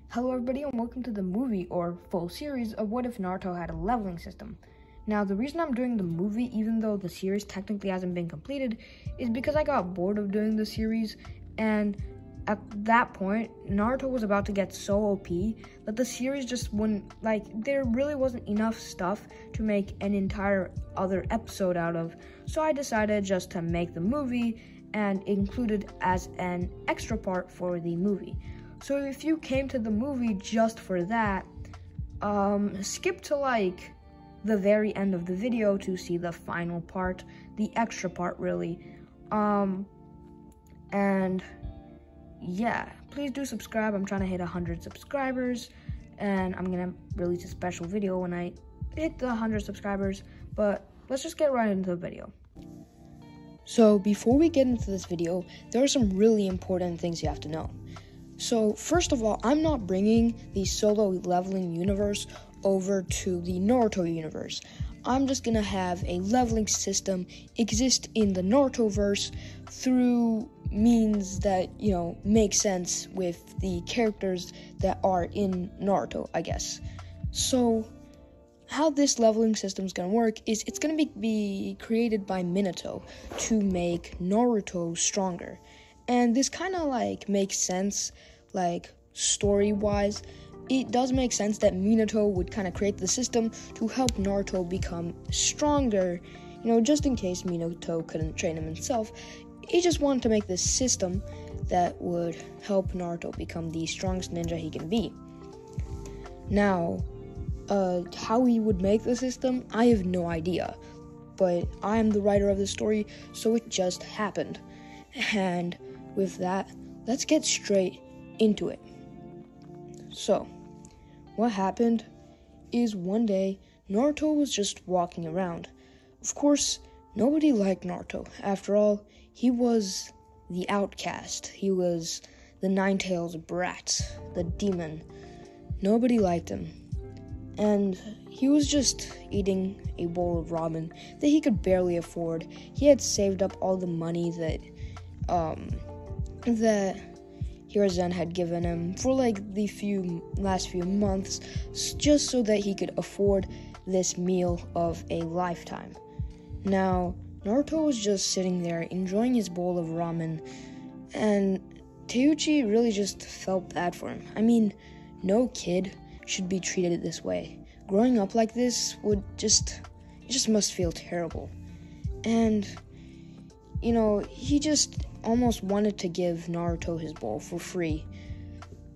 Hello everybody and welcome to the movie or full series of What If Naruto Had a Leveling System. Now the reason I'm doing the movie even though the series technically hasn't been completed is because I got bored of doing the series, and at that point Naruto was about to get so OP that the series just wouldn't, there really wasn't enough stuff to make an entire other episode out of, so I decided just to make the movie and include it as an extra part for the movie. So if you came to the movie just for that, skip to the very end of the video to see the final part, the extra part really. And yeah, please do subscribe. I'm trying to hit 100 subscribers, and I'm gonna release a special video when I hit the 100 subscribers, but let's just get right into the video. So before we get into this video, there are some really important things you have to know. So first of all, I'm not bringing the solo leveling universe over to the Naruto universe. I'm just gonna have a leveling system exist in the Naruto-verse through means that, make sense with the characters that are in Naruto, I guess. So how this leveling system is gonna work is it's gonna be created by Minato to make Naruto stronger. And this kind of makes sense, story-wise. It does make sense that Minato would kind of create the system to help Naruto become stronger, just in case Minato couldn't train him himself. He just wanted to make this system that would help Naruto become the strongest ninja he can be. Now, how he would make the system, I have no idea. But I am the writer of the story, so it just happened. And with that, let's get straight into it. So, what happened is one day, Naruto was just walking around. Of course, nobody liked Naruto. After all, he was the outcast. He was the Nine-Tails brat, the demon. Nobody liked him. And he was just eating a bowl of ramen that he could barely afford. He had saved up all the money that Hiruzen had given him for the last few months, just so that he could afford this meal of a lifetime. Now, Naruto was just sitting there enjoying his bowl of ramen, and Teuchi really just felt bad for him. I mean, no kid should be treated this way. Growing up like this it just must feel terrible. And he just almost wanted to give Naruto his bowl for free,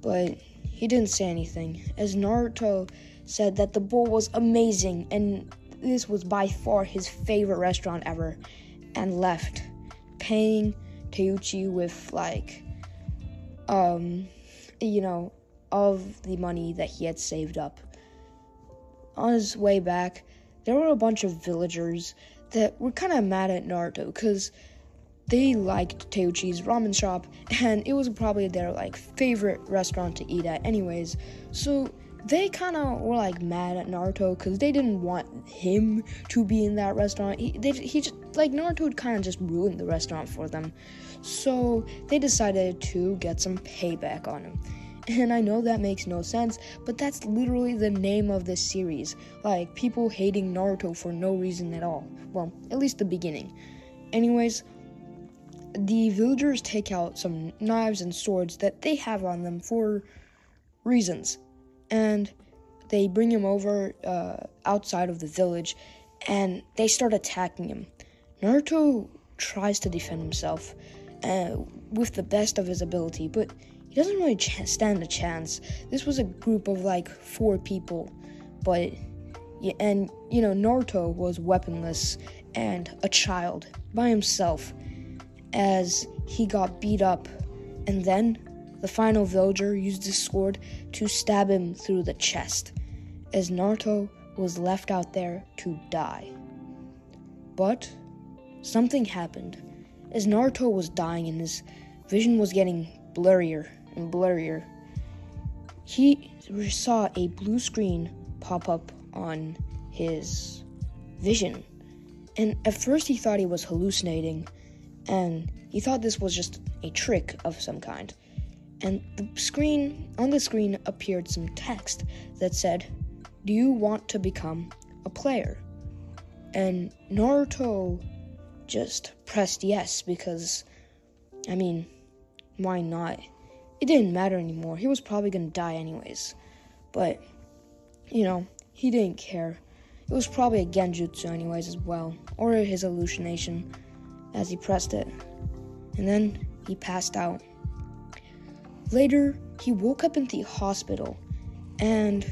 but he didn't say anything, as Naruto said that the bowl was amazing and this was by far his favorite restaurant ever, and left, paying Teuchi with of the money that he had saved up. On his way back, there were a bunch of villagers that were kind of mad at Naruto because they liked Teuchi's ramen shop, and it was probably their favorite restaurant to eat at anyways. So they kind of were mad at Naruto because they didn't want him to be in that restaurant. He just Naruto had kind of just ruined the restaurant for them. So they decided to get some payback on him. And I know that makes no sense, but that's literally the name of this series. People hating Naruto for no reason at all. Well, at least the beginning. Anyways, the villagers take out some knives and swords that they have on them for reasons, and they bring him over outside of the village, and they start attacking him. Naruto tries to defend himself with the best of his ability, but he doesn't really stand a chance. This was a group of 4 people, but Naruto was weaponless and a child by himself, as he got beat up, and then the final villager used his sword to stab him through the chest, as Naruto was left out there to die. But something happened. As Naruto was dying and his vision was getting blurrier and blurrier, he saw a blue screen pop up on his vision, and at first he thought he was hallucinating, and he thought this was just a trick of some kind. And on the screen appeared some text that said, "Do you want to become a player?" And Naruto just pressed yes because, why not? It didn't matter anymore. He was probably going to die anyways. But, he didn't care. It was probably a genjutsu anyways as well, or his hallucination as he pressed it. And then he passed out. Later, he woke up in the hospital, and,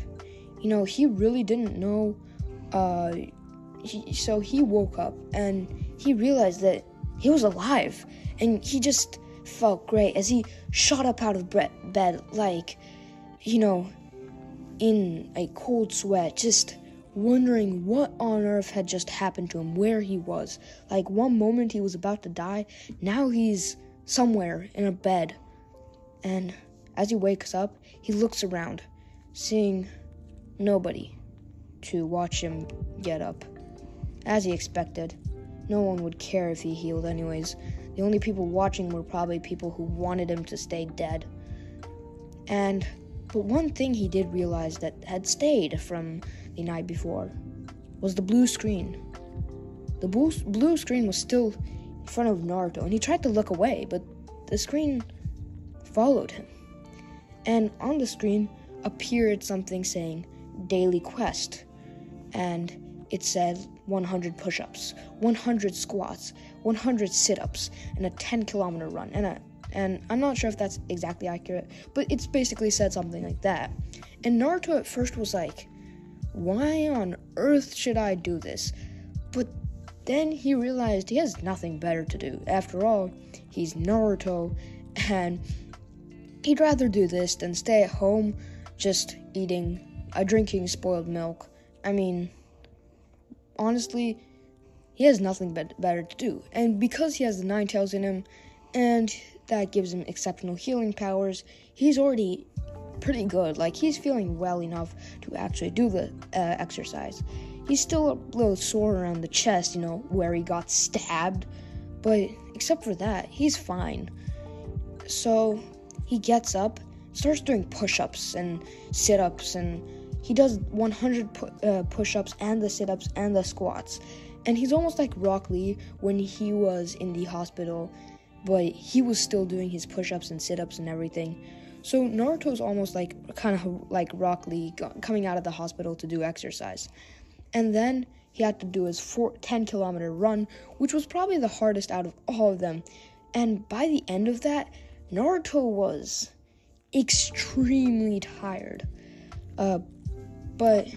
he really didn't know, so he woke up, and he realized that he was alive, and he just felt great as he shot up out of bed, in a cold sweat, just wondering what on earth had just happened to him, where he was. Like, one moment he was about to die, now he's somewhere in a bed. And as he wakes up, he looks around, seeing nobody to watch him get up. As he expected, no one would care if he healed anyways. The only people watching were probably people who wanted him to stay dead. But one thing he did realize that had stayed from the night before was the blue screen. The blue screen was still in front of Naruto, and he tried to look away, but the screen followed him. And on the screen appeared something saying daily quest, and it said 100 push-ups, 100 squats, 100 sit-ups, and a 10-kilometer run. And I'm not sure if that's exactly accurate, but it's basically said something like that. And Naruto at first was like, why on earth should I do this? But then he realized he has nothing better to do. After all, he's Naruto, and he'd rather do this than stay at home just drinking spoiled milk. Honestly, he has nothing better to do. And because he has the 9 tails in him, and that gives him exceptional healing powers, he's already pretty good. Like, he's feeling well enough to actually do the exercise. He's still a little sore around the chest, where he got stabbed. But except for that, he's fine. So he gets up, starts doing push-ups and sit-ups, and he does 100 push-ups and the sit-ups and the squats. And he's almost like Rock Lee when he was in the hospital, but he was still doing his push-ups and sit-ups and everything. So Naruto's almost kind of like Rock Lee coming out of the hospital to do exercise. And then he had to do his 10-kilometer run, which was probably the hardest out of all of them. And by the end of that, Naruto was extremely tired. But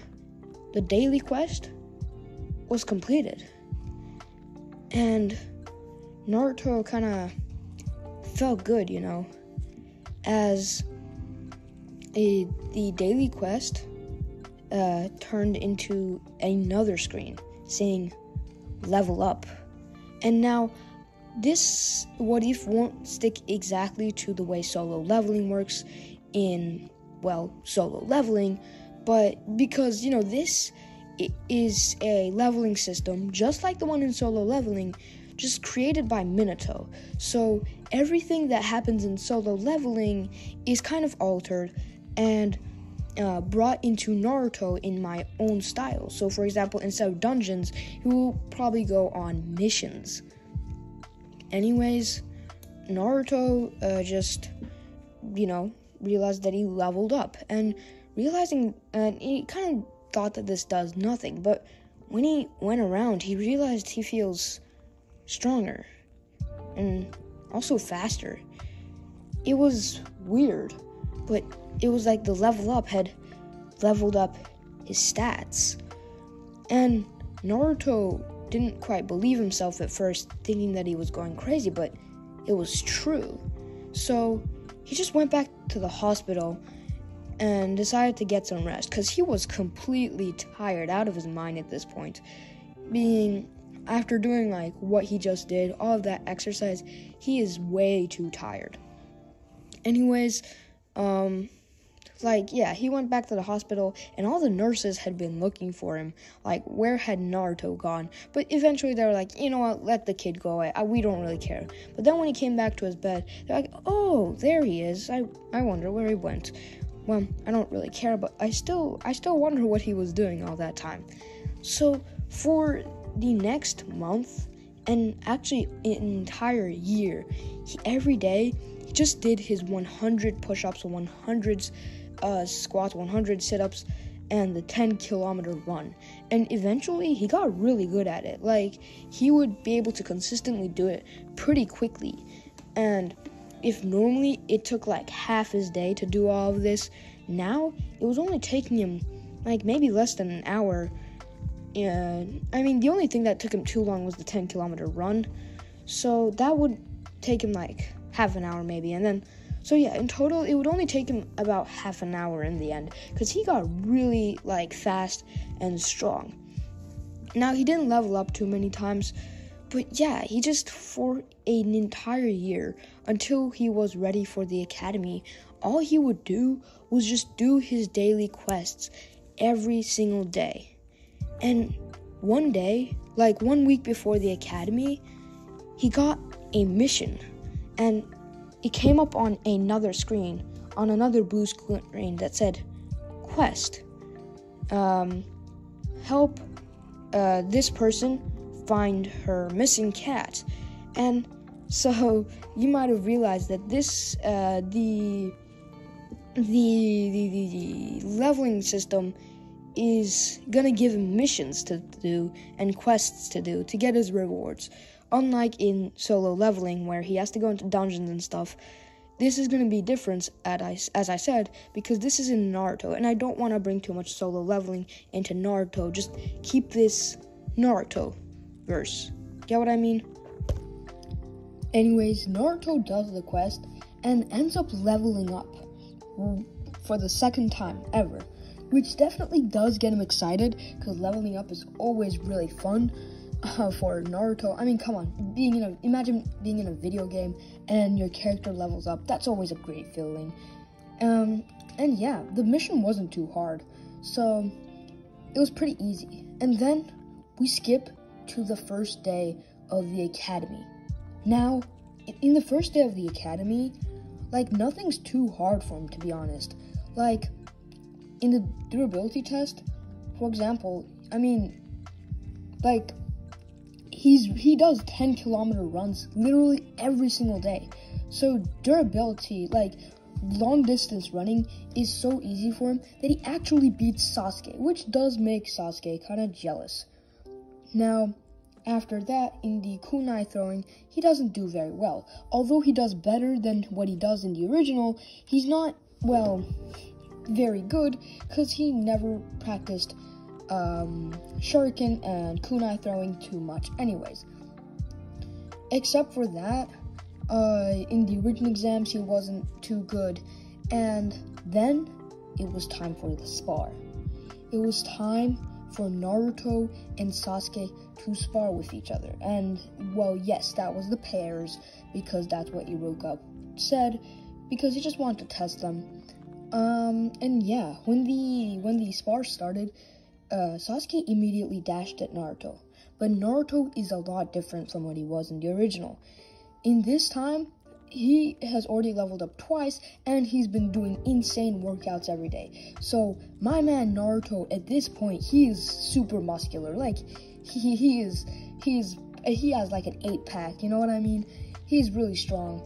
the daily quest was completed. And Naruto kind of felt good, as the daily quest turned into another screen saying level up. And now this what if won't stick exactly to the way solo leveling works in, solo leveling, but because, this is a leveling system just like the one in solo leveling, just created by Minato. So everything that happens in solo leveling is kind of altered and brought into Naruto in my own style. So for example, instead of dungeons, he will probably go on missions. Anyways, Naruto just, realized that he leveled up, and he kind of thought that this does nothing, but when he went around, he realized he feels stronger and also faster. It was weird, but it was like the level up had leveled up his stats. And Naruto didn't quite believe himself at first, thinking that he was going crazy, but it was true. So he just went back to the hospital and decided to get some rest, because he was completely tired out of his mind at this point. After doing what he just did, all of that exercise, he is way too tired. Anyways, Like, yeah, he went back to the hospital, and all the nurses had been looking for him. Like, where had Naruto gone? But eventually they were like, you know what, let the kid go away. We don't really care. But then when he came back to his bed, they're like, oh, there he is. I wonder where he went. Well, I don't really care, but I still wonder what he was doing all that time. So, for the next month, and actually an entire year, every day, he just did his 100 push-ups, 100 squats, 100 sit-ups, and the 10-kilometer run. And eventually, he got really good at it. Like, he would be able to consistently do it pretty quickly. And if normally it took like half his day to do all of this, now it was only taking him like maybe less than an hour. I mean, the only thing that took him too long was the 10-kilometer run. So that would take him like half an hour maybe. And then, so yeah, in total, it would only take him about half an hour in the end, because he got really like fast and strong. Now, he didn't level up too many times, but yeah, he just, for an entire year, until he was ready for the academy, all he would do was just do his daily quests every single day. And one day, like 1 week before the academy, he got a mission, and it came up on another screen, on another blue screen that said, quest, help this person find her missing cat. And so you might have realized that this the leveling system is gonna give him missions to do and quests to do to get his rewards. Unlike in solo leveling, where he has to go into dungeons and stuff, this is gonna be different, as I said, because this is in Naruto, and I don't want to bring too much solo leveling into Naruto. Just keep this Naruto verse. Get what I mean? Anyways, Naruto does the quest and ends up leveling up for the second time ever, which definitely does get him excited, because leveling up is always really fun for Naruto. I mean, come on, imagine being in a video game and your character levels up. That's always a great feeling. And yeah, the mission wasn't too hard, so it was pretty easy. And then we skip to the first day of the academy. Now, in the first day of the academy, like, nothing's too hard for him, to be honest. Like, in the durability test, for example, I mean, like, he does 10-kilometer runs literally every single day. So durability, like long distance running, is so easy for him that he actually beats Sasuke, which does make Sasuke kind of jealous. Now, after that, in the kunai throwing, he doesn't do very well. Although he does better than what he does in the original, he's not, well, very good, because he never practiced shuriken and kunai throwing too much anyways. Except for that, in the written exams he wasn't too good, and then it was time for the spar. It was time for Naruto and Sasuke to spar with each other, and well, yes, that was the pairs, because that's what Iruka said, because he just wanted to test them. And yeah, when the spar started, Sasuke immediately dashed at Naruto, but Naruto is a lot different from what he was in the original. In this time, he has already leveled up twice, and he's been doing insane workouts every day. So my man Naruto, at this point, he is super muscular. Like, he has like an 8-pack, you know what I mean? He's really strong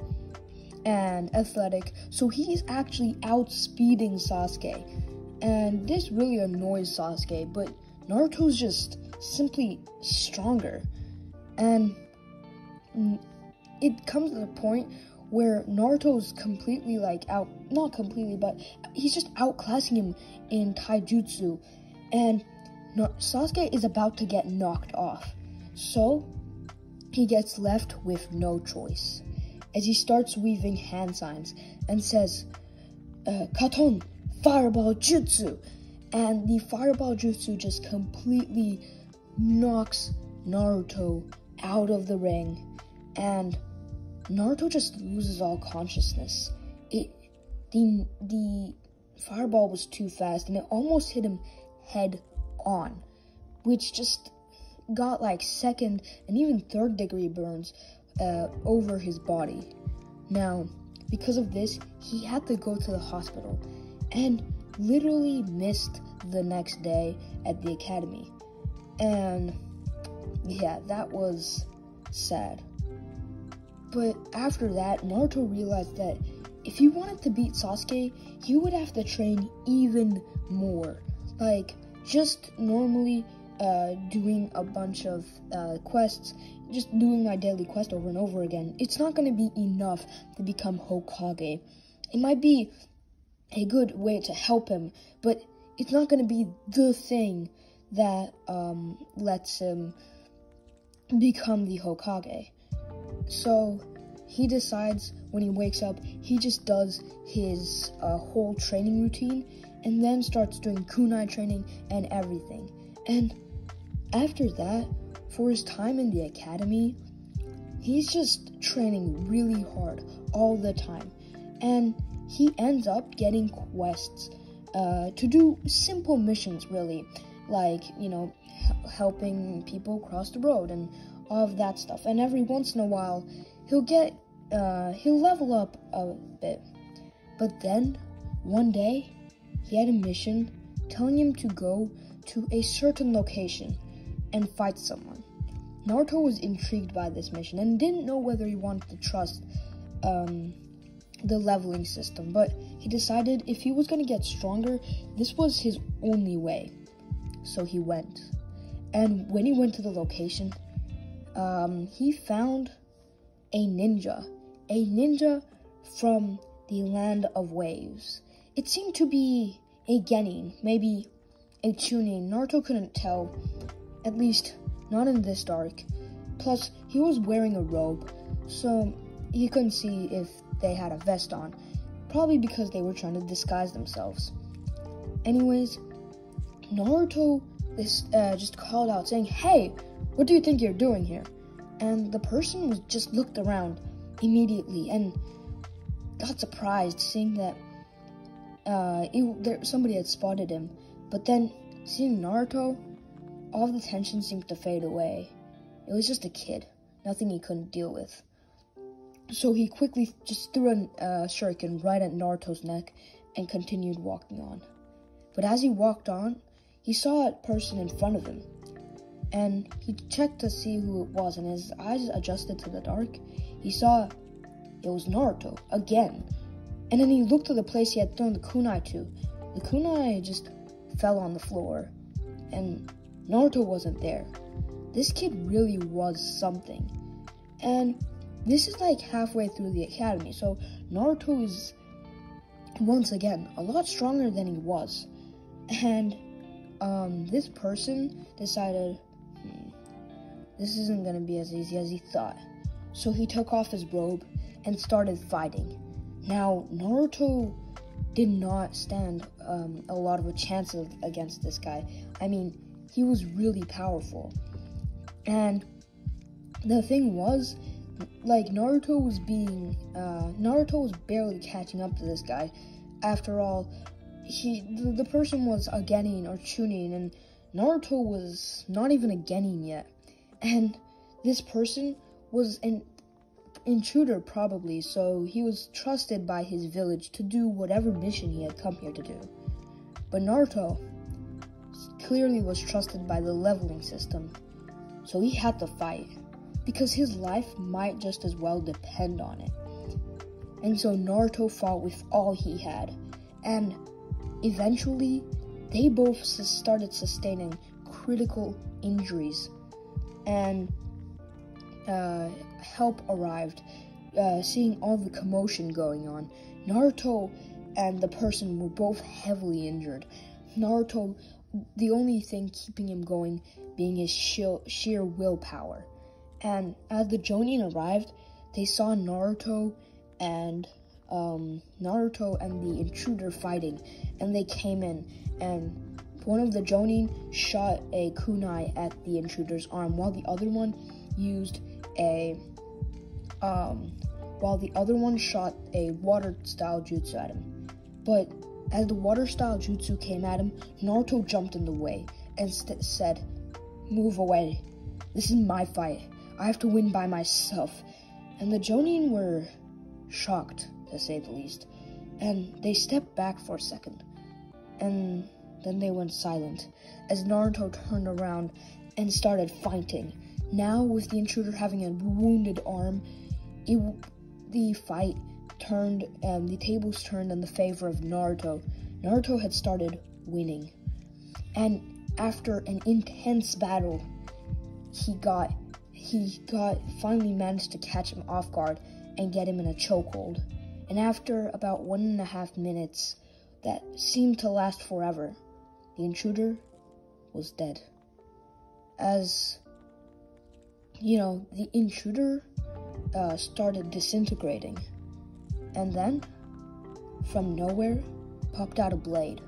and athletic, so he's actually outspeeding Sasuke. And this really annoys Sasuke, but Naruto's just simply stronger. And it comes to the point where Naruto's completely not completely, but he's just outclassing him in taijutsu. And Sasuke is about to get knocked off. So he gets left with no choice, as he starts weaving hand signs and says, Katon, Fireball Jutsu, and the Fireball Jutsu just completely knocks Naruto out of the ring, and Naruto just loses all consciousness. The fireball was too fast and it almost hit him head on, which just got like second and even third degree burns over his body. Now, because of this, he had to go to the hospital and literally missed the next day at the academy. And yeah, that was sad. But after that, Naruto realized that if he wanted to beat Sasuke, he would have to train even more. Like, just normally doing a bunch of quests, just doing my daily quest over and over again, it's not going to be enough to become Hokage. It might be a good way to help him, but it's not going to be the thing that lets him become the Hokage. So he decides when he wakes up, he just does his whole training routine and then starts doing kunai training and everything. And after that, for his time in the academy, he's just training really hard all the time. And he ends up getting quests to do simple missions, really, like, you know, helping people cross the road and all of that stuff. And every once in a while, he'll level up a bit. But then, one day, he had a mission telling him to go to a certain location and fight someone. Naruto was intrigued by this mission and didn't know whether he wanted to trust the leveling system, but he decided if he was going to get stronger, this was his only way. So he went. And when he went to the location, he found a ninja from the land of waves. It seemed to be a genin, maybe a chunin. Naruto couldn't tell, at least not in this dark. Plus, he was wearing a robe, so he couldn't see if they had a vest on, probably because they were trying to disguise themselves. Anyways, Naruto just called out saying, "Hey, what do you think you're doing here?" And the person was just looked around immediately and got surprised seeing that somebody had spotted him. But then, seeing Naruto, all the tension seemed to fade away. It was just a kid, nothing he couldn't deal with. So he quickly just threw a shuriken right at Naruto's neck and continued walking on. But as he walked on, he saw a person in front of him. And he checked to see who it was, and his eyes adjusted to the dark. He saw it was Naruto again. And then he looked to the place he had thrown the kunai to. The kunai just fell on the floor, and Naruto wasn't there. This kid really was something. And this is like halfway through the academy, so Naruto is, once again, a lot stronger than he was. And this person decided, this isn't going to be as easy as he thought. So he took off his robe and started fighting. Now, Naruto did not stand a lot of a chance against this guy. I mean, he was really powerful. And the thing was, like, Naruto was barely catching up to this guy. After all, the person was a genin or chunin, and Naruto was not even a genin yet. And this person was an intruder probably, so he was trusted by his village to do whatever mission he had come here to do. But Naruto clearly was trusted by the leveling system, so he had to fight, because his life might just as well depend on it. And so Naruto fought with all he had, and eventually they both started sustaining critical injuries, and help arrived. Seeing all the commotion going on, Naruto and the person were both heavily injured. Naruto, the only thing keeping him going being his sheer willpower. And as the Jonin arrived, they saw Naruto and the intruder fighting, and they came in, and one of the Jonin shot a kunai at the intruder's arm, while the other one shot a water style jutsu at him. But As the water-style jutsu came at him, Naruto jumped in the way and said, "Move away. This is my fight. I have to win by myself." And the Jonin were shocked, to say the least. And they stepped back for a second. And then they went silent as Naruto turned around and started fighting. Now, with the intruder having a wounded arm, the fight turned, the tables turned in the favor of Naruto. Naruto had started winning. And after an intense battle, he finally managed to catch him off guard and get him in a chokehold. And after about 1.5 minutes that seemed to last forever, the intruder was dead. As the intruder started disintegrating, and then from nowhere popped out a blade.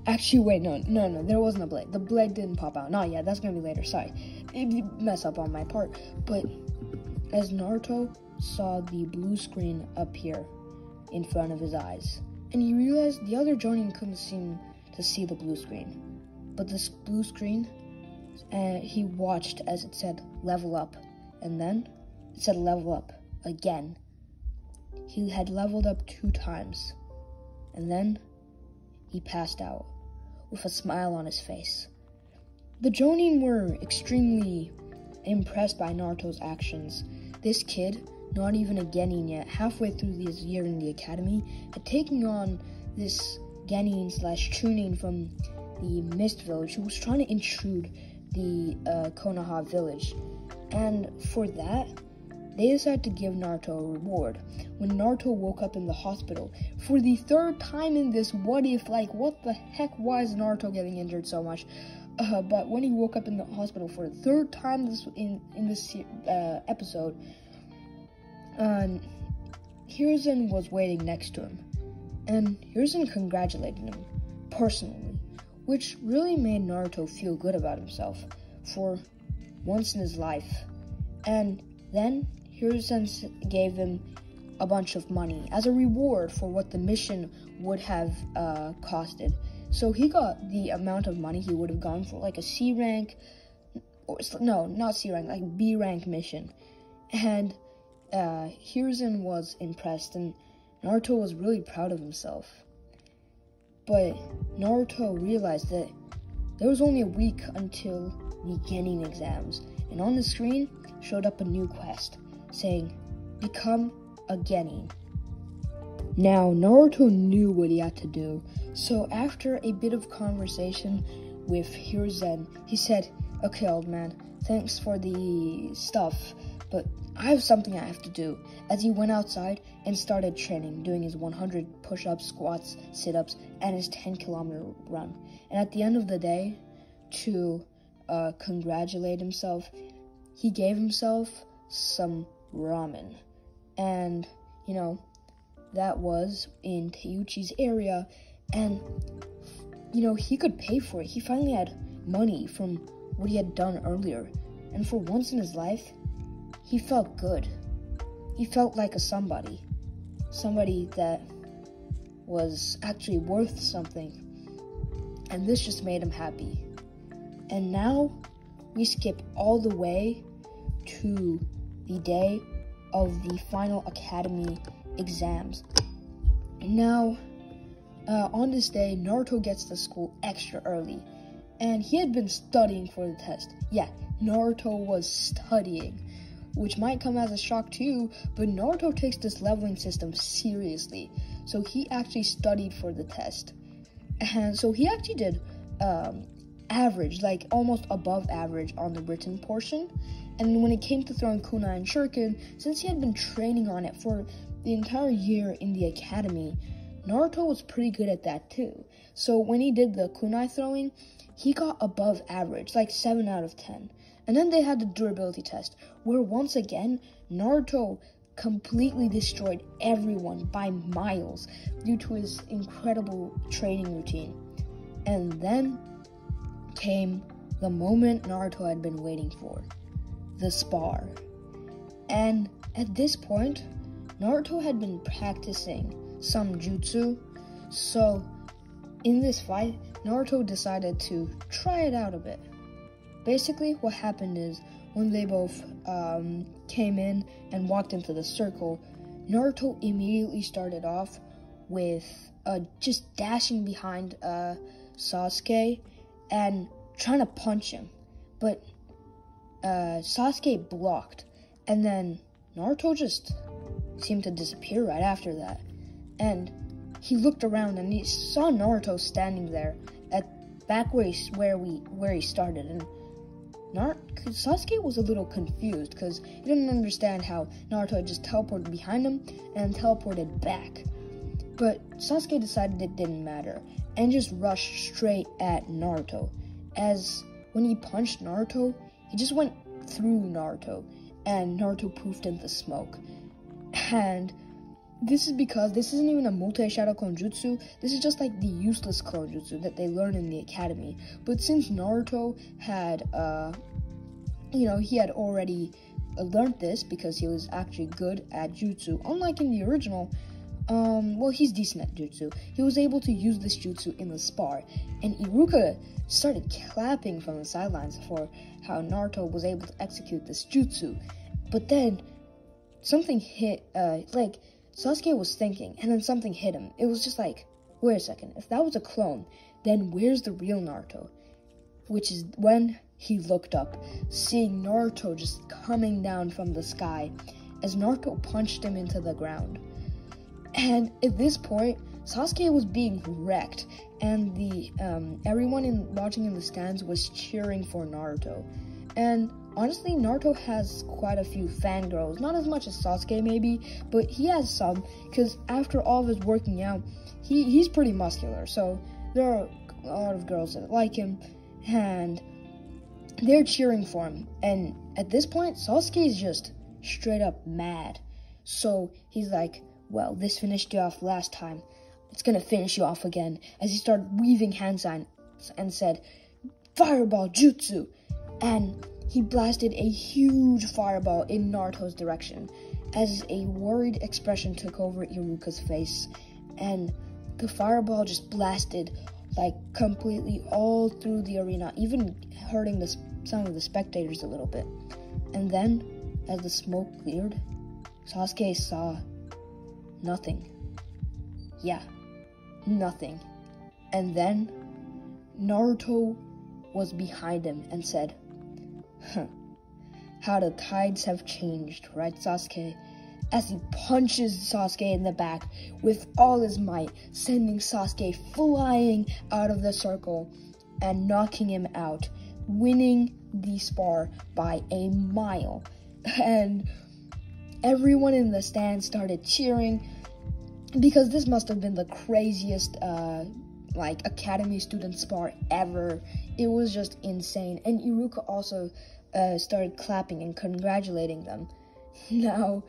Actually, wait, no, there wasn't a blade. The blade didn't pop out. Not yet, that's gonna be later, sorry. It'd mess up on my part. But as Naruto saw the blue screen appear in front of his eyes, and he realized the other Jonin couldn't seem to see the blue screen. But this blue screen, he watched as it said level up, and then it said level up again. He had leveled up 2 times, and then he passed out with a smile on his face. The Jonin were extremely impressed by Naruto's actions. This kid, not even a Genin yet, halfway through his year in the academy, had taken on this Genin/Chunin from the Mist Village, who was trying to intrude the Konoha village. And for that, they decided to give Naruto a reward. When Naruto woke up in the hospital for the 3rd time in this what if, like, what the heck, why is Naruto getting injured so much? But when he woke up in the hospital for the 3rd time in this episode, Hiruzen was waiting next to him. And Hiruzen congratulated him personally, which really made Naruto feel good about himself for once in his life. And then Hiruzen gave him a bunch of money as a reward for what the mission would have costed. So he got the amount of money he would have gone for, like a C rank, or no, not C rank, like B rank mission. And Hiruzen was impressed, and Naruto was really proud of himself. But Naruto realized that there was only a week until the Genin exams, and on the screen showed up a new quest saying, "Become a Genin." Now, Naruto knew what he had to do, so after a bit of conversation with Hiruzen, he said, "Okay, old man, thanks for the stuff, but I have something I have to do," as he went outside and started training, doing his 100 push-ups, squats, sit-ups, and his 10-kilometer run. And at the end of the day, to congratulate himself, he gave himself some ramen. And, that was in Teuchi's area, and, he could pay for it. He finally had money from what he had done earlier, and for once in his life, he felt good. He felt like a somebody that was actually worth something, and this just made him happy. And now, we skip all the way to the day of the final academy exams. Now, on this day, Naruto gets to school extra early, and he had been studying for the test. Yeah, Naruto was studying, which might come as a shock to you, but Naruto takes this leveling system seriously, so he actually studied for the test. And so he actually did average, like almost above average on the written portion. And when it came to throwing kunai and shuriken, since he had been training on it for the entire year in the academy, Naruto was pretty good at that too. So when he did the kunai throwing, he got above average, like 7 out of 10. And then they had the durability test, where once again, Naruto completely destroyed everyone by miles due to his incredible training routine. And then came the moment Naruto had been waiting for, the spar. And at this point, Naruto had been practicing some jutsu, so in this fight, Naruto decided to try it out a bit. Basically, what happened is, when they both came in and walked into the circle, Naruto immediately started off with just dashing behind Sasuke and trying to punch him. But Sasuke blocked, and then Naruto just seemed to disappear right after that. And he looked around and he saw Naruto standing there at back where he started, and Sasuke was a little confused because he didn't understand how Naruto had just teleported behind him and teleported back. But Sasuke decided it didn't matter and just rushed straight at Naruto. As when he punched Naruto, he just went through Naruto and Naruto poofed into smoke. And this is because this isn't even a multi-shadow clone jutsu. This is just like the useless clone jutsu that they learn in the academy. But since Naruto had, he had already learned this because he was actually good at jutsu. Unlike in the original, he's decent at jutsu. He was able to use this jutsu in the spar. And Iruka started clapping from the sidelines for how Naruto was able to execute this jutsu. But then something hit, Sasuke was thinking, and then something hit him. It was just like, wait a second, if that was a clone, then where's the real Naruto? Which is when he looked up, seeing Naruto just coming down from the sky as Naruto punched him into the ground. And at this point, Sasuke was being wrecked, and everyone watching in the stands was cheering for Naruto. And honestly, Naruto has quite a few fangirls. Not as much as Sasuke maybe, but he has some, because after all of his working out, he's pretty muscular. So there are a lot of girls that like him, and they're cheering for him. And at this point, Sasuke is just straight up mad. So he's like, well, this finished you off last time. It's gonna finish you off again. As he started weaving hand signs and said, Fireball Jutsu! And he blasted a huge fireball in Naruto's direction as a worried expression took over Iruka's face. And the fireball just blasted like completely all through the arena, even hurting some of the spectators a little bit. And then, as the smoke cleared, Sasuke saw nothing. Yeah, nothing. And then Naruto was behind him and said, how the tides have changed, right, Sasuke? As he punches Sasuke in the back with all his might, sending Sasuke flying out of the circle and knocking him out, winning the spar by a mile. And everyone in the stand started cheering because this must have been the craziest academy student spar ever. It was just insane. And Iruka also started clapping and congratulating them. Now,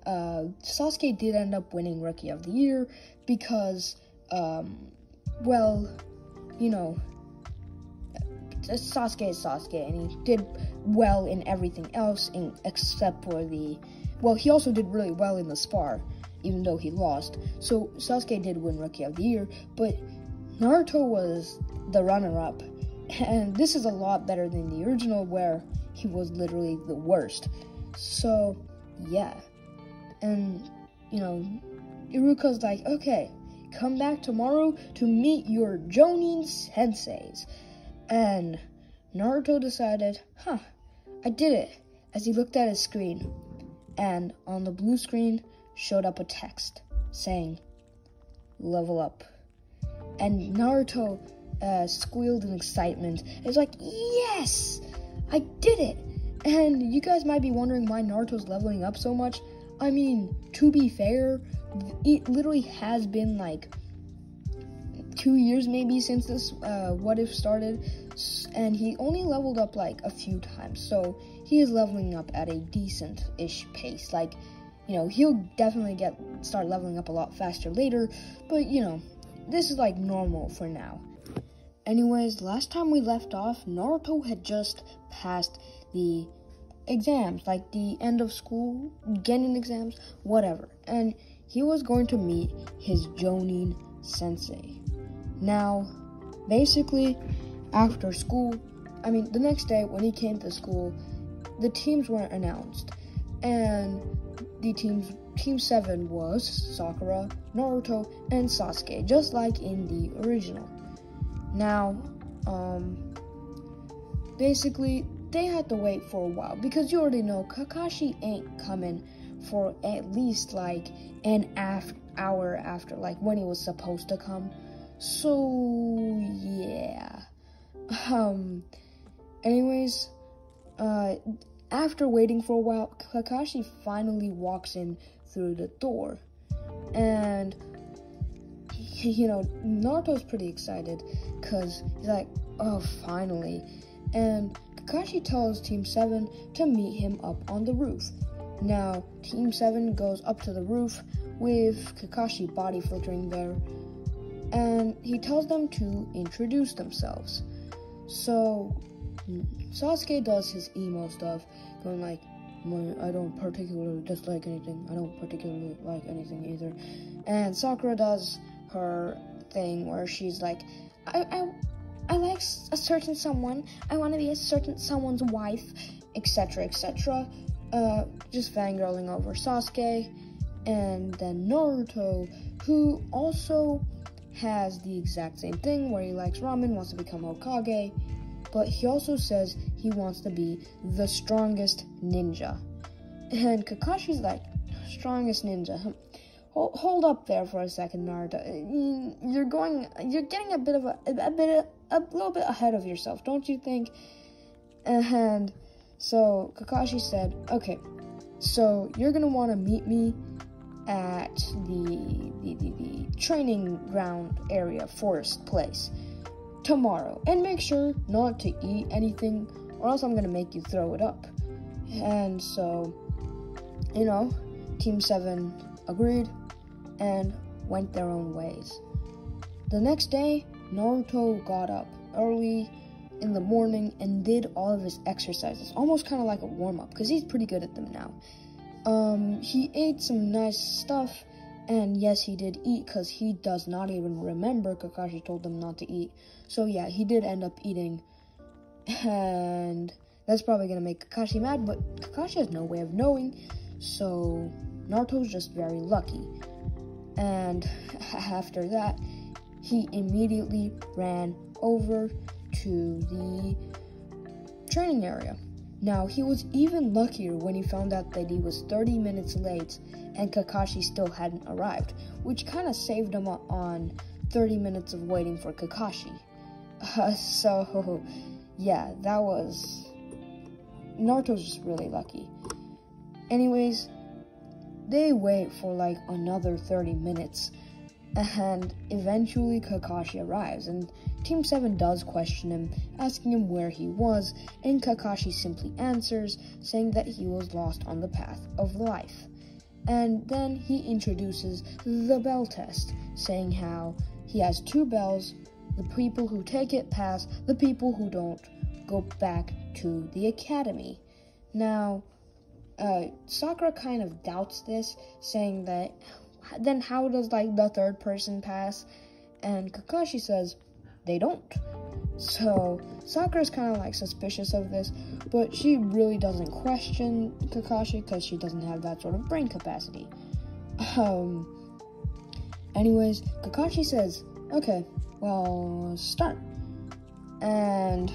Sasuke did end up winning Rookie of the Year because, Sasuke is Sasuke, and he did well in everything else except for he also did really well in the spar, even though he lost. So Sasuke did win Rookie of the Year, but Naruto was the runner-up, and this is a lot better than the original where he was literally the worst. So, yeah. And, Iruka's like, okay, come back tomorrow to meet your Jonin senseis. And Naruto decided, I did it, as he looked at his screen. And on the blue screen showed up a text saying, level up. And Naruto squealed in excitement. It was like, yes, I did it. And you guys might be wondering why Naruto's leveling up so much. I mean, to be fair, it literally has been like 2 years maybe since this What If started, and he only leveled up like a few times, so he is leveling up at a decent-ish pace. Like, he'll definitely start leveling up a lot faster later, but this is like normal for now. Anyways, last time we left off, Naruto had just passed the exams, like the end of school, Genin exams, whatever. And he was going to meet his Jonin sensei. Now, basically, after school, the next day when he came to school, the teams weren't announced. And the Team 7 was Sakura, Naruto, and Sasuke, just like in the original. Now, basically, they had to wait for a while, because you already know Kakashi ain't coming for at least like an hour after, like when he was supposed to come. So, yeah. Anyways, after waiting for a while, Kakashi finally walks in through the door. And, Naruto's pretty excited, because he's like, oh, finally. And Kakashi tells Team 7 to meet him up on the roof. Now, Team 7 goes up to the roof with Kakashi body filtering there, and he tells them to introduce themselves. So, Sasuke does his emo stuff, going like, I don't particularly dislike anything, I don't particularly like anything either. And Sakura does her thing where she's like, I like a certain someone, I want to be a certain someone's wife, etc., etc., just fangirling over Sasuke. And then Naruto, who also has the exact same thing, where he likes ramen, wants to become Hokage, but he also says he wants to be the strongest ninja. And Kakashi's like, strongest ninja? Hold up there for a second, Naruto. You're getting a little bit ahead of yourself, don't you think? And so Kakashi said, okay, so you're gonna want to meet me at the training ground area, forest place, tomorrow, and make sure not to eat anything, or else I'm gonna make you throw it up. And so, Team 7 agreed and went their own ways. The next day, Naruto got up early in the morning and did all of his exercises, almost kind of like a warm-up, because he's pretty good at them now. He ate some nice stuff, and yes, he did eat, because he does not even remember Kakashi told him not to eat. So yeah, he did end up eating, and that's probably gonna make Kakashi mad, but Kakashi has no way of knowing, so Naruto's just very lucky. And after that, he immediately ran over to the training area. Now, he was even luckier when he found out that he was 30 minutes late and Kakashi still hadn't arrived, which kind of saved him on 30 minutes of waiting for Kakashi. So, yeah, Naruto's just really lucky. Anyways, they wait for like another 30 minutes, and eventually Kakashi arrives, and Team 7 does question him, asking him where he was, and Kakashi simply answers, saying that he was lost on the path of life. And then he introduces the bell test, saying how he has 2 bells, the people who take it pass, the people who don't go back to the academy. Now, Sakura kind of doubts this, saying that, then how does like the 3rd person pass? And Kakashi says, they don't. So Sakura's kind of like suspicious of this, but she really doesn't question Kakashi because she doesn't have that sort of brain capacity. Anyways, Kakashi says, okay, well, start. And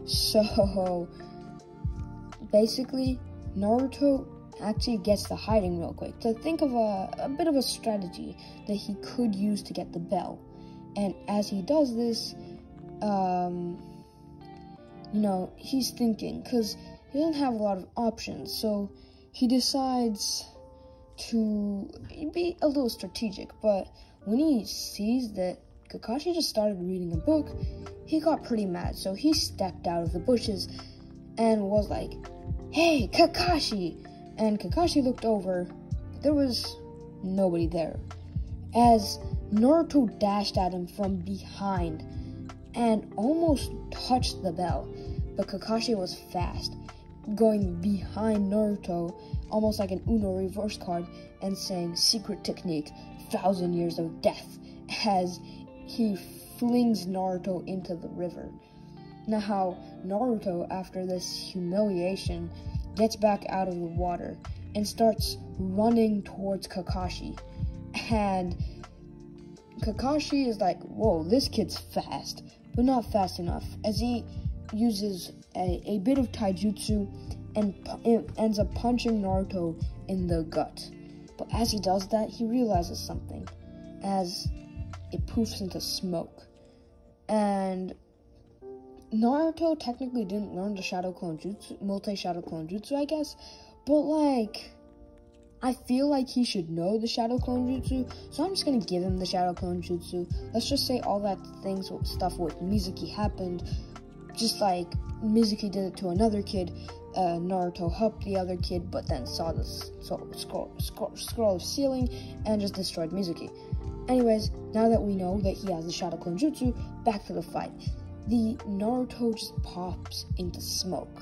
so basically, Naruto actually gets to hiding real quick to think of a bit of a strategy that he could use to get the bell. And as he does this, he's thinking, because he doesn't have a lot of options, so he decides to be a little strategic. But when he sees that Kakashi just started reading a book, he got pretty mad, so he stepped out of the bushes and was like, hey, Kakashi! And Kakashi looked over, but there was nobody there, as Naruto dashed at him from behind and almost touched the bell, but Kakashi was fast, going behind Naruto, almost like an Uno reverse card, and saying secret technique, 1,000 years of death, as he flings Naruto into the river. Now, Naruto, after this humiliation, gets back out of the water and starts running towards Kakashi. And Kakashi is like, whoa, this kid's fast, but not fast enough, as he uses a bit of taijutsu and ends up punching Naruto in the gut. But as he does that, he realizes something, as it poofs into smoke. And Naruto technically didn't learn the Shadow Clone Jutsu, multi-Shadow Clone Jutsu, I guess, but like, I feel like he should know the Shadow Clone Jutsu, so I'm just gonna give him the Shadow Clone Jutsu. Let's just say all that stuff with Mizuki happened, just like Mizuki did it to another kid. Naruto helped the other kid, but then saw the scroll of sealing and just destroyed Mizuki. Anyways, now that we know that he has the Shadow Clone Jutsu, back to the fight. The Naruto just pops into smoke,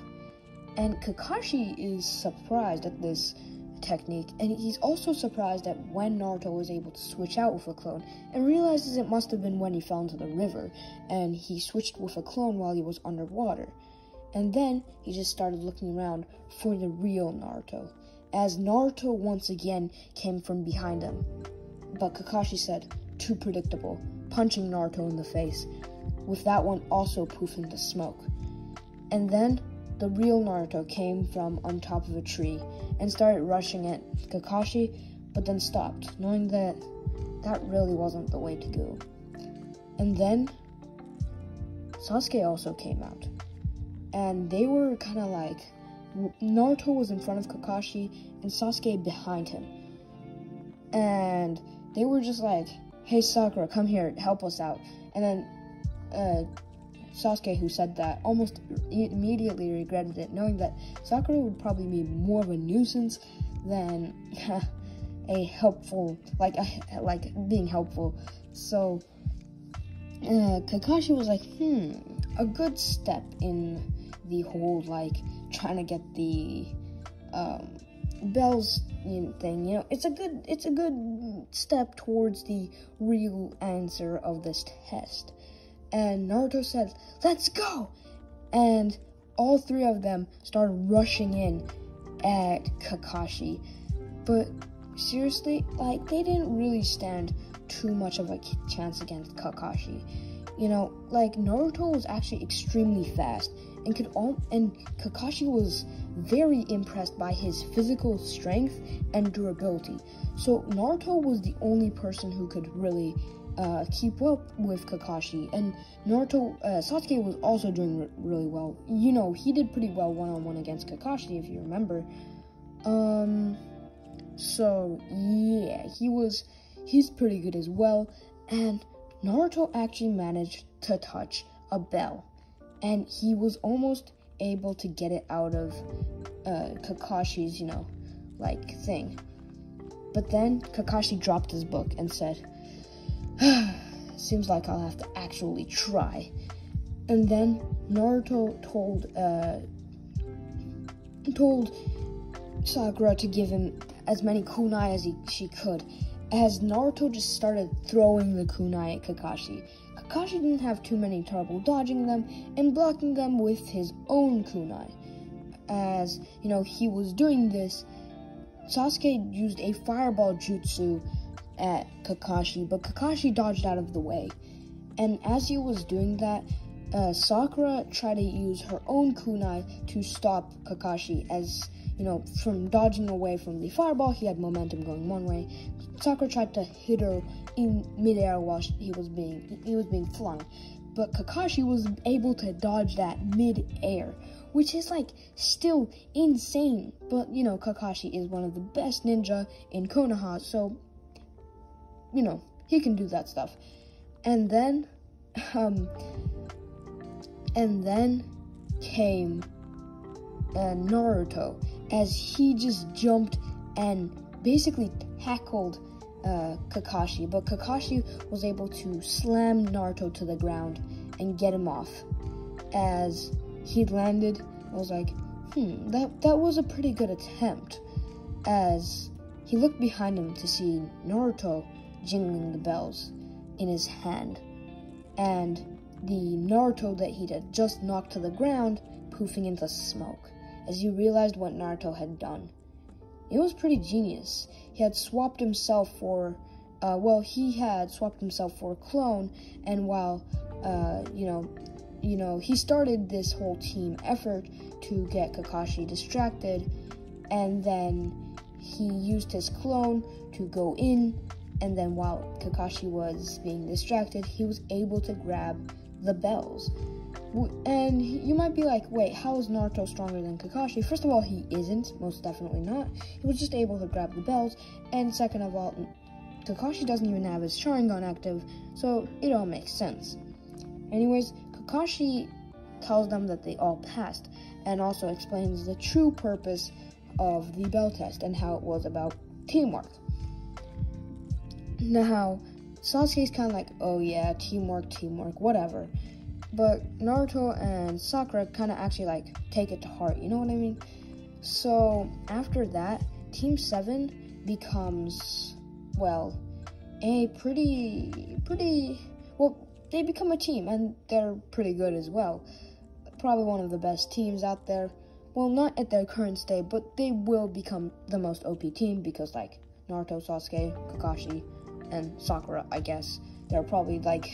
and Kakashi is surprised at this technique, and he's also surprised at when Naruto was able to switch out with a clone, and realizes it must have been when he fell into the river, and he switched with a clone while he was underwater. And then he just started looking around for the real Naruto, as Naruto once again came from behind him. But Kakashi said, too predictable, punching Naruto in the face, with that one also poofing to smoke. And then the real Naruto came from on top of a tree and started rushing at Kakashi, but then stopped, knowing that that really wasn't the way to go. And then Sasuke also came out, and they were kind of like, Naruto was in front of Kakashi and Sasuke behind him, and they were just like, hey Sakura, come here, help us out. And then Sasuke, who said that, almost immediately regretted it, knowing that Sakura would probably be more of a nuisance than a helpful, like being helpful. So Kakashi was like, a good step in the whole, like, trying to get the bells thing, you know, it's a good step towards the real answer of this test. And Naruto said, let's go! And all three of them started rushing in at Kakashi. But seriously, like, they didn't really stand too much of a chance against Kakashi. You know, like, Naruto was actually extremely fast, and Kakashi was very impressed by his physical strength and durability. So Naruto was the only person who could really keep up with Kakashi, and Sasuke was also doing really well. You know, he did pretty well one-on-one against Kakashi, if you remember. So yeah, he's pretty good as well, and Naruto actually managed to touch a bell, and he was almost able to get it out of Kakashi's, you know, like, thing. But then Kakashi dropped his book and said, seems like I'll have to actually try. And then Naruto told Sakura to give him as many kunai as she could, as Naruto just started throwing the kunai at Kakashi. Kakashi didn't have too many trouble dodging them and blocking them with his own kunai. As, you know, he was doing this, Sasuke used a fireball jutsu at Kakashi, but Kakashi dodged out of the way. And as he was doing that, Sakura tried to use her own kunai to stop Kakashi, as, you know, from dodging away from the fireball, he had momentum going one way. Sakura tried to hit her in midair while he was being flung, but Kakashi was able to dodge that mid-air, which is, like, still insane. But, you know, Kakashi is one of the best ninja in Konoha, so, you know, he can do that stuff. And then came Naruto, as he just jumped and basically tackled Kakashi, but Kakashi was able to slam Naruto to the ground and get him off. As he landed, I was like, that was a pretty good attempt, as he looked behind him to see Naruto jingling the bells in his hand, and the Naruto that he had just knocked to the ground poofing into smoke, as he realized what Naruto had done. It was pretty genius. He had swapped himself for, he had swapped himself for a clone, and while, he started this whole team effort to get Kakashi distracted, and then he used his clone to go in, and then while Kakashi was being distracted, he was able to grab the bells. And you might be like, wait, how is Naruto stronger than Kakashi? First of all, he isn't, most definitely not. He was just able to grab the bells, and second of all, Kakashi doesn't even have his Sharingan active, so it all makes sense. Anyways, Kakashi tells them that they all passed, and also explains the true purpose of the bell test and how it was about teamwork. Now, Sasuke's kind of like, oh yeah, teamwork, whatever. But Naruto and Sakura kind of actually like take it to heart, you know what I mean? So after that, Team 7 becomes, well, they become a team, and they're pretty good as well. Probably one of the best teams out there. Well, not at their current state, but they will become the most OP team because, like, Naruto, Sasuke, Kakashi, and Sakura, I guess. They're probably, like,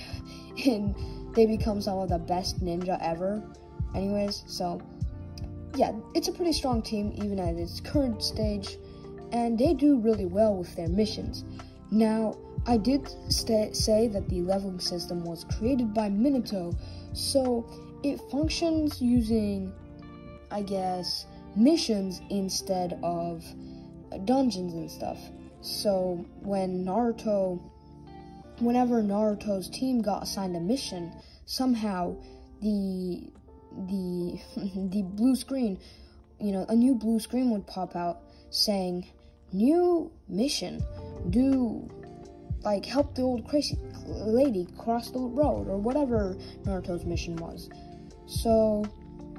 they become some of the best ninja ever. Anyways, so, yeah, it's a pretty strong team, even at its current stage, and they do really well with their missions. Now, I did say that the leveling system was created by Minato, so it functions using, I guess, missions instead of dungeons and stuff. So whenever Naruto's team got assigned a mission, somehow the blue screen, a new blue screen would pop out saying, new mission, do, like, help the old crazy lady cross the road, or whatever Naruto's mission was. So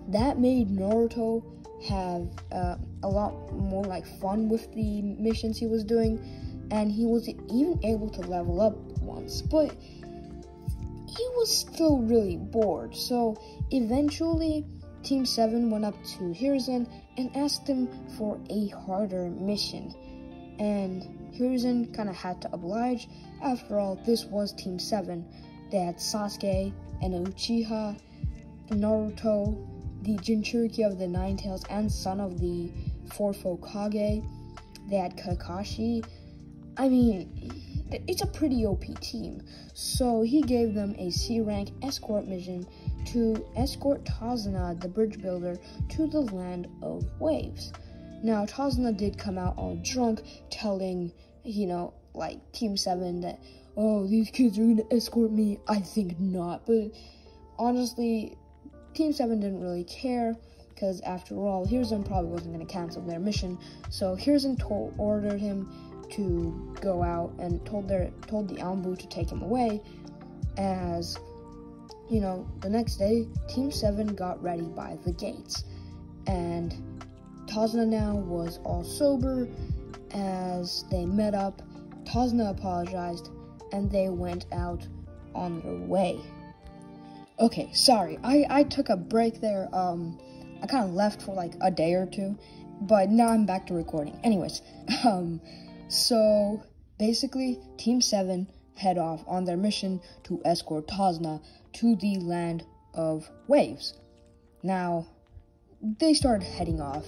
that made Naruto have a lot more, like, fun with the missions he was doing, and he was even able to level up once, but he was still really bored. So eventually Team 7 went up to Hiruzen and asked him for a harder mission, and Hiruzen kind of had to oblige. After all, this was Team 7. They had Sasuke and Uchiha, Naruto, the Jinchuriki of the Nine Tails and son of the fourth Hokage. They had Kakashi. I mean, it's a pretty OP team. So he gave them a C-rank escort mission to escort Tazuna, the bridge builder, to the land of waves. Now, Tazuna did come out all drunk, telling, Team 7 that, oh, these kids are gonna escort me. I think not. But honestly, Team 7 didn't really care, because after all, Hiruzen probably wasn't going to cancel their mission. So Hiruzen ordered him to go out and told the Anbu to take him away. As, the next day, Team 7 got ready by the gates. And Tazuna now was all sober. As they met up, Tazuna apologized, and they went out on their way. Okay, sorry, I took a break there. I kind of left for like a day or two, but now I'm back to recording. Anyways, so basically, Team 7 head off on their mission to escort Tazuna to the land of waves. Now, they started heading off,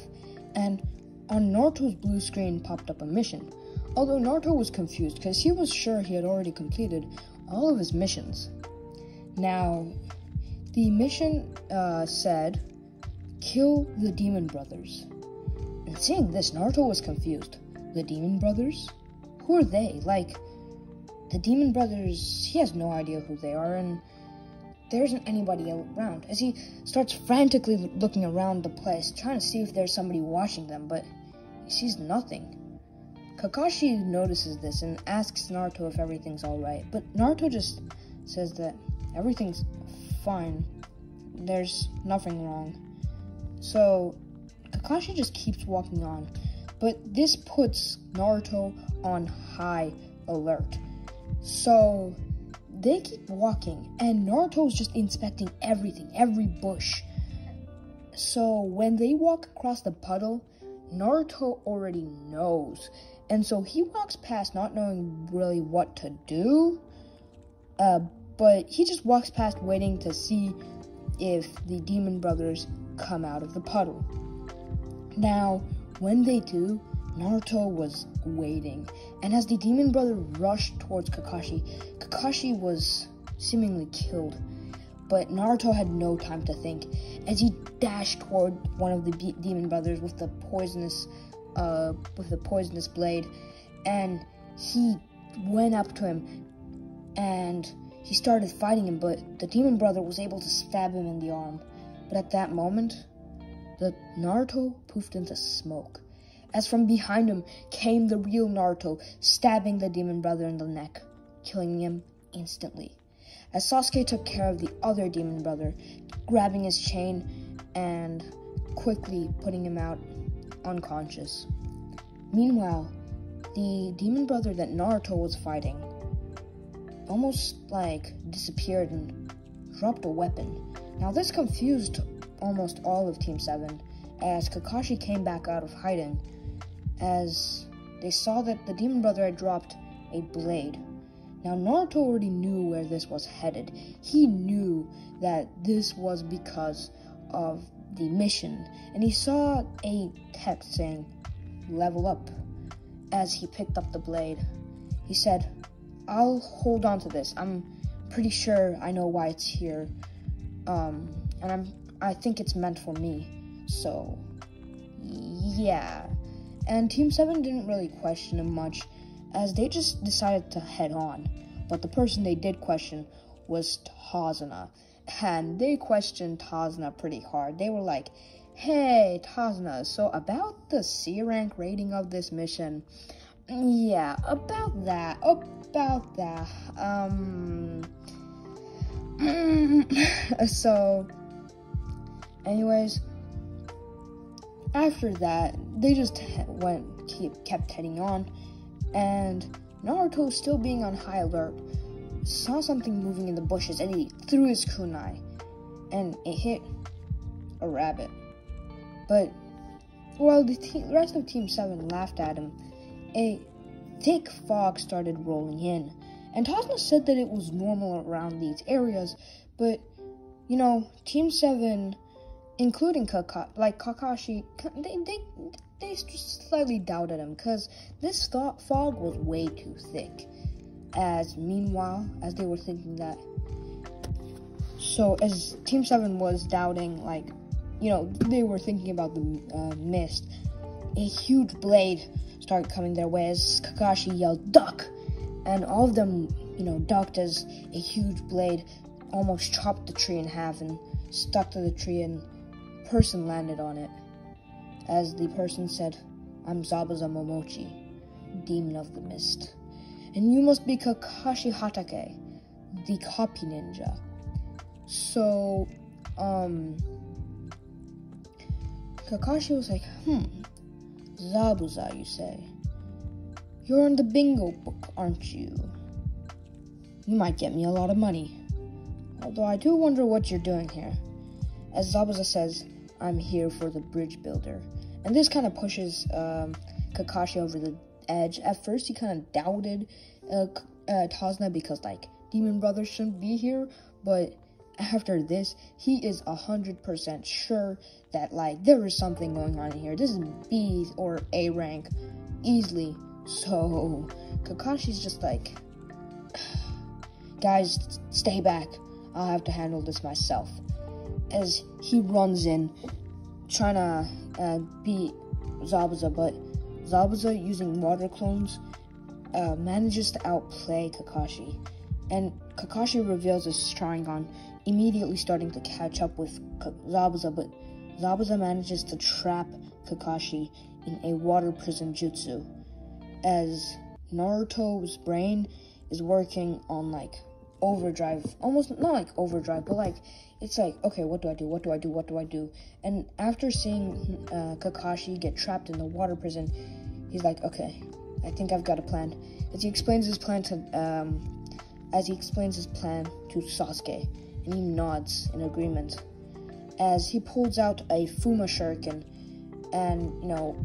and on Naruto's blue screen popped up a mission. Although Naruto was confused because he was sure he had already completed all of his missions. Now, the mission said, kill the Demon Brothers. And seeing this, Naruto was confused. The Demon Brothers? Who are they? Like, the Demon Brothers, he has no idea who they are, and there isn't anybody around. As he starts frantically looking around the place, trying to see if there's somebody watching them, but he sees nothing. Kakashi notices this and asks Naruto if everything's alright, but Naruto just says that everything's fine. There's nothing wrong. So Kakashi just keeps walking on, but this puts Naruto on high alert. So they keep walking, and Naruto's just inspecting everything, every bush. So when they walk across the puddle, Naruto already knows, and so he walks past not knowing really what to do, but he just walks past waiting to see if the demon brothers come out of the puddle. Now, when they do, Naruto was waiting, and as the demon brother rushed towards Kakashi, Kakashi was seemingly killed. But Naruto had no time to think, as he dashed toward one of the demon brothers with the poisonous blade, and he went up to him, and he started fighting him, but the demon brother was able to stab him in the arm. But at that moment, the Naruto poofed into smoke, as from behind him came the real Naruto, stabbing the demon brother in the neck, killing him instantly. As Sasuke took care of the other demon brother, grabbing his chain and quickly putting him out unconscious. Meanwhile, the demon brother that Naruto was fighting almost disappeared and dropped a weapon. Now this confused almost all of Team 7, as Kakashi came back out of hiding, as they saw that the demon brother had dropped a blade. Now, Naruto already knew where this was headed. He knew that this was because of the mission, and he saw a text saying, "Level up." As he picked up the blade, he said, "I'll hold on to this. I'm pretty sure I know why it's here, and I think it's meant for me. So, yeah." And Team 7 didn't really question him much, as they just decided to head on. But the person they did question was Tazuna, and they questioned Tazuna pretty hard. They were like, "Hey, Tazuna, so about the C rank rating of this mission, yeah, about that, so, anyways, after that, they just kept heading on, and Naruto, still being on high alert, saw something moving in the bushes, and he threw his kunai, and it hit a rabbit. But while the rest of Team 7 laughed at him, a thick fog started rolling in, and Tazuna said that it was normal around these areas, but, Team 7, including Kakashi, they slightly doubted him, because this fog was way too thick. As meanwhile, as they were thinking that, so as Team 7 was doubting, they were thinking about the mist, a huge blade started coming their way as Kakashi yelled, "Duck!" And all of them, ducked as a huge blade almost chopped the tree in half and stuck to the tree, and a person landed on it. As the person said, "I'm Zabuza Momochi, Demon of the Mist, and you must be Kakashi Hatake, the copy ninja." So, Kakashi was like, "Zabuza, you say? You're in the bingo book, aren't you? You might get me a lot of money. Although I do wonder what you're doing here." As Zabuza says, "I'm here for the bridge builder." And this kind of pushes Kakashi over the edge. At first, he kind of doubted Tazuna because, Demon Brothers shouldn't be here. But after this, he is 100% sure that, there is something going on here. This is B or A rank, easily. So, Kakashi's just like, "Guys, stay back. I'll have to handle this myself." As he runs in, trying to beat Zabuza, but Zabuza, using water clones, manages to outplay Kakashi, and Kakashi reveals his Sharingan, immediately starting to catch up with Zabuza, but Zabuza manages to trap Kakashi in a water prison jutsu, as Naruto's brain is working on overdrive, almost not like overdrive, but like it's like, okay, what do I do? And after seeing Kakashi get trapped in the water prison, he's like, okay, I think I've got a plan. As he explains his plan to Sasuke, and he nods in agreement as he pulls out a Fuma Shuriken and,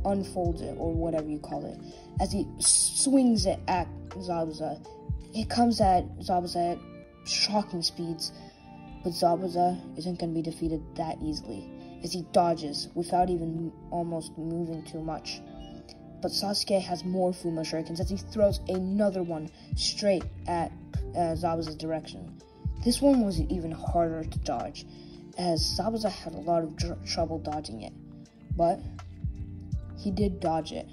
unfolds it, or whatever you call it. As he swings it at Zabuza, it comes at Zabuza at shocking speeds, but Zabuza isn't going to be defeated that easily, as he dodges without even almost moving too much. But Sasuke has more Fuma Shurikens as he throws another one straight at Zabuza's direction. This one was even harder to dodge, as Zabuza had a lot of trouble dodging it. But he did dodge it.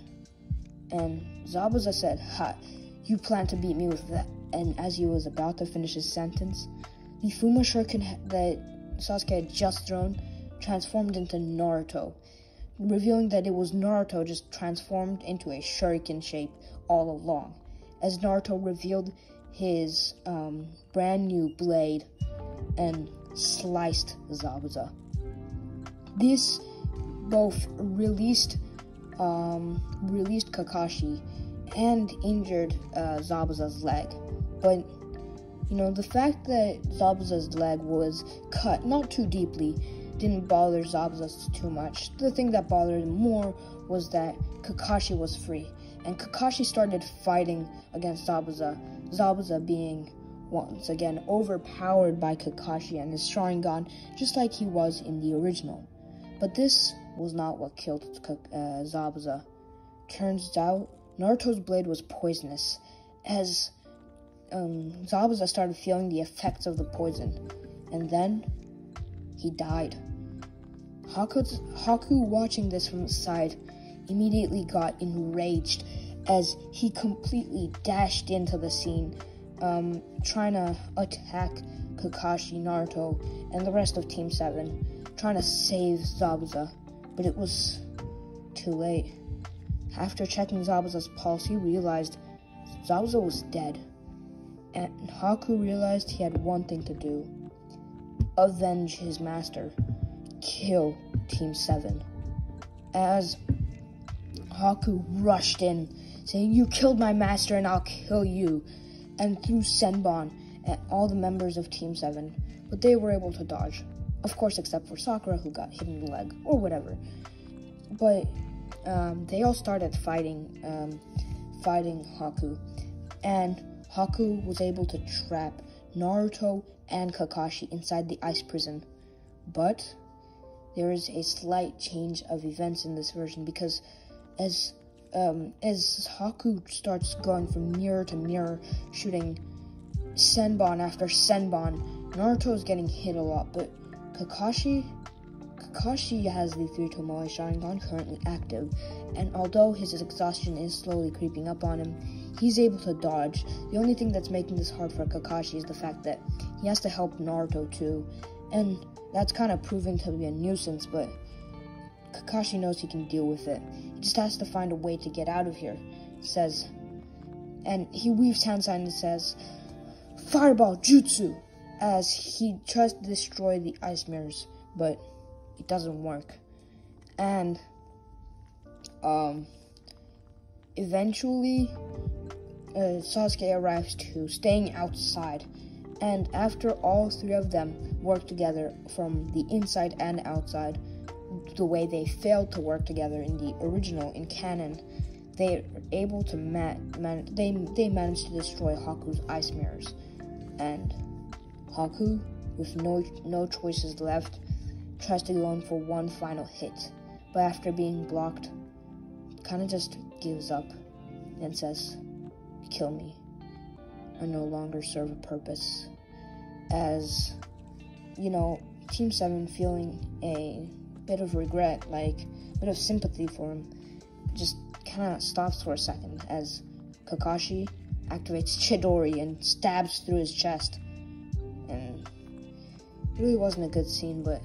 And Zabuza said, "Ha, you plan to beat me with that." And as he was about to finish his sentence, the Fuma Shuriken that Sasuke had just thrown transformed into Naruto, revealing that it was Naruto just transformed into a shuriken shape all along, as Naruto revealed his brand new blade and sliced Zabuza. This both released Kakashi and injured Zabuza's leg, but the fact that Zabuza's leg was cut not too deeply didn't bother Zabuza too much. The thing that bothered him more was that Kakashi was free, and Kakashi started fighting against Zabuza, Zabuza being once again overpowered by Kakashi and his Sharingan, just like he was in the original. But this was not what killed Zabuza. Turns out, Naruto's blade was poisonous, as Zabuza started feeling the effects of the poison, and then he died. Haku, watching this from the side, immediately got enraged as he completely dashed into the scene, trying to attack Kakashi, Naruto, and the rest of Team 7, trying to save Zabuza, but it was too late. After checking Zabuza's pulse, he realized Zabuza was dead, and Haku realized he had one thing to do: avenge his master, kill Team 7. As Haku rushed in, saying, "You killed my master and I'll kill you," and threw Senbon at all the members of Team 7, but they were able to dodge. Of course, except for Sakura, who got hit in the leg, or whatever. But they all started fighting Haku, and Haku was able to trap Naruto and Kakashi inside the ice prison. But there is a slight change of events in this version, because as Haku starts going from mirror to mirror, shooting Senbon after Senbon, Naruto is getting hit a lot, but Kakashi has the 3 Tomoe Sharingan currently active, and although his exhaustion is slowly creeping up on him, he's able to dodge. The only thing that's making this hard for Kakashi is the fact that he has to help Naruto too, and that's kind of proving to be a nuisance, but Kakashi knows he can deal with it. He just has to find a way to get out of here, says, and he weaves hand sign and says, "Fireball Jutsu," as he tries to destroy the ice mirrors, but it doesn't work. And eventually Sasuke arrives too, staying outside, and after all 3 of them work together from the inside and outside, the way they failed to work together in the original, in canon, they are able to they managed to destroy Haku's ice mirrors, and Haku, with no choices left, tries to go in for one final hit, but after being blocked, kind of just gives up and says, "Kill me. I no longer serve a purpose." As, Team 7, feeling a bit of regret, like a bit of sympathy for him, just kind of stops for a second as Kakashi activates Chidori and stabs through his chest. And it really wasn't a good scene, but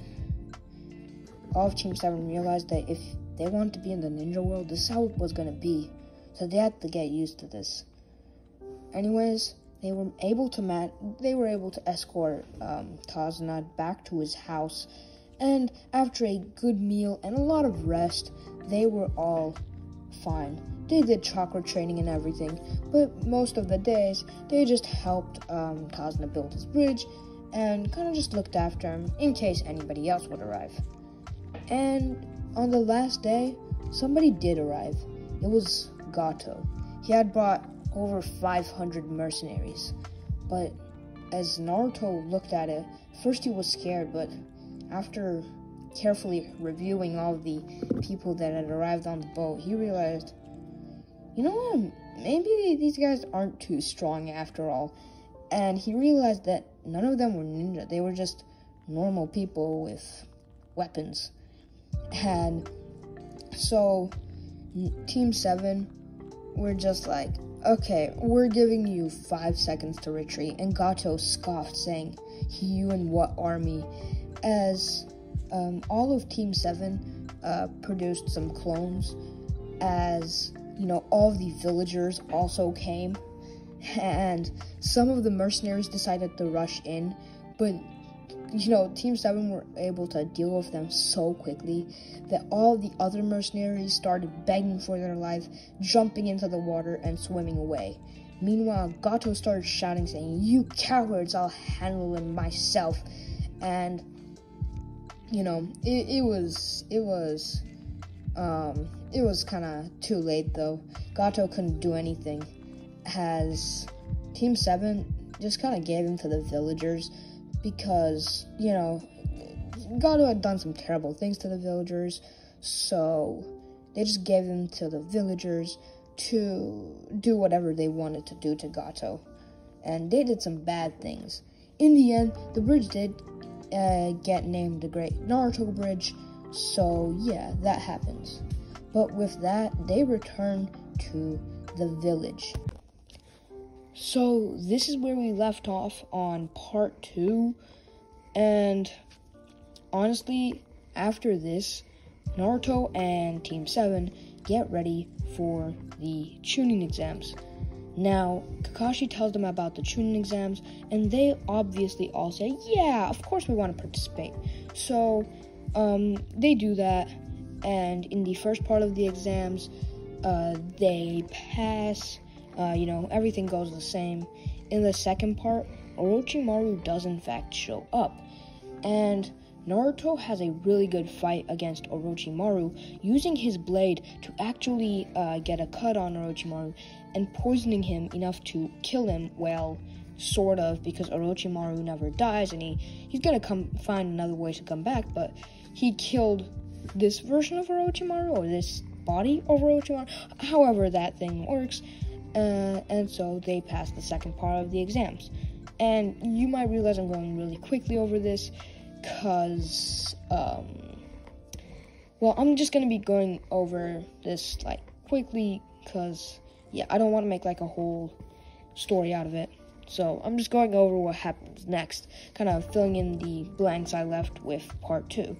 all of Team 7 realized that if they wanted to be in the ninja world, this is how it was going to be. So they had to get used to this. Anyways, they were able to escort Kazuna back to his house, and after a good meal and a lot of rest, they were all fine. They did chakra training and everything, but most of the days they just helped Kazuna build his bridge and kind of just looked after him in case anybody else would arrive. And on the last day, somebody did arrive. It was Gato. He had brought over 500 mercenaries, but as Naruto looked at it, first he was scared, but after carefully reviewing all the people that had arrived on the boat, he realized, you know what, maybe these guys aren't too strong after all. And he realized that none of them were ninja. They were just normal people with weapons. And so Team 7 were just like, okay, we're giving you 5 seconds to retreat. And Gato scoffed, saying, you and what army? As all of Team 7 produced some clones, as all of the villagers also came, and some of the mercenaries decided to rush in, but Team 7 were able to deal with them so quickly that all the other mercenaries started begging for their life, jumping into the water and swimming away. Meanwhile, Gato started shouting, saying, you cowards, I'll handle them myself. And it was kind of too late, though. Gato couldn't do anything, as Team 7 just kind of gave him to the villagers, because, Gato had done some terrible things to the villagers, so they just gave him to the villagers to do whatever they wanted to do to Gato, and they did some bad things. In the end, the bridge did get named the Great Naruto Bridge, so yeah, that happens. But with that, they return to the village. So this is where we left off on part 2, and honestly, after this, Naruto and Team 7 get ready for the Chunin exams. Now, Kakashi tells them about the Chunin exams, and they obviously all say, yeah, of course we want to participate. So, they do that, and in the first part of the exams, they pass, everything goes the same. In the second part, Orochimaru does in fact show up, and Naruto has a really good fight against Orochimaru, using his blade to actually get a cut on Orochimaru and poisoning him enough to kill him, well, sort of, because Orochimaru never dies, and he's gonna find another way to come back, but he killed this version of Orochimaru, or this body of Orochimaru, however that thing works, and so they pass the second part of the exams. And you might realize I'm going really quickly over this, because, I'm just gonna be going over this, quickly, because, yeah, I don't want to make, a whole story out of it. So, I'm just going over what happens next, kind of filling in the blanks I left with part 2.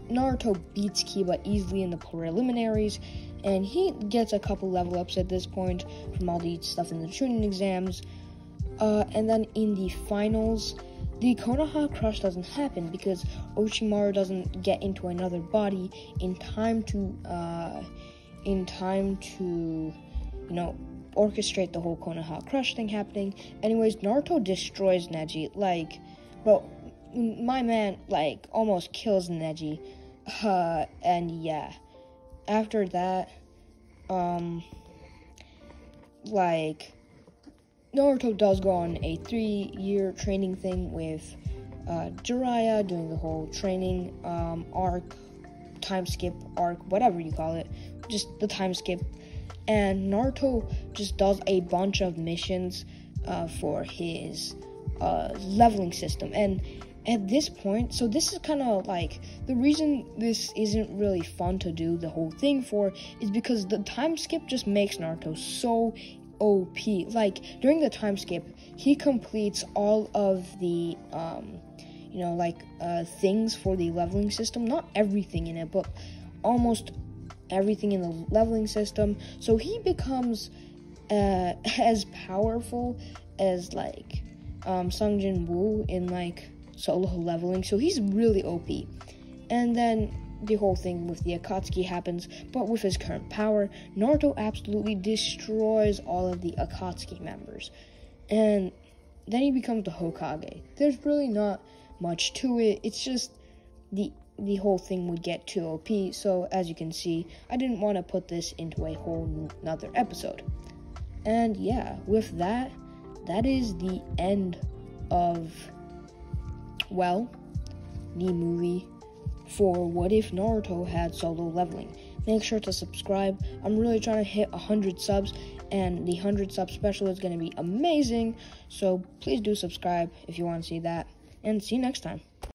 Naruto beats Kiba easily in the preliminaries, and he gets a couple level ups at this point from all the stuff in the Chunin exams. And then in the finals, the Konoha Crush doesn't happen because Orochimaru doesn't get into another body in time to orchestrate the whole Konoha Crush thing happening. Anyways, Naruto destroys Neji. My man, almost kills Neji. And yeah, after that, Naruto does go on a 3-year training thing with Jiraiya, doing the whole training arc, time skip arc, whatever you call it, just the time skip. And Naruto just does a bunch of missions for his leveling system. And at this point, so this is kind of the reason this isn't really fun to do the whole thing for is because the time skip just makes Naruto so OP. During the time skip, he completes all of the things for the leveling system. Not everything in it, but almost everything in the leveling system. So he becomes as powerful as like Sung Jin Woo in like solo leveling, so he's really OP. And then the whole thing with the Akatsuki happens, but with his current power, Naruto absolutely destroys all of the Akatsuki members. And then he becomes the Hokage. There's really not much to it. It's just the whole thing would get too OP. So as you can see, I didn't want to put this into a whole nother episode. And yeah, with that is the end of, well, the movie for What If Naruto Had Solo Leveling. Make sure to subscribe. I'm really trying to hit 100 subs, and the 100 sub special is going to be amazing. So please do subscribe if you want to see that, and see you next time.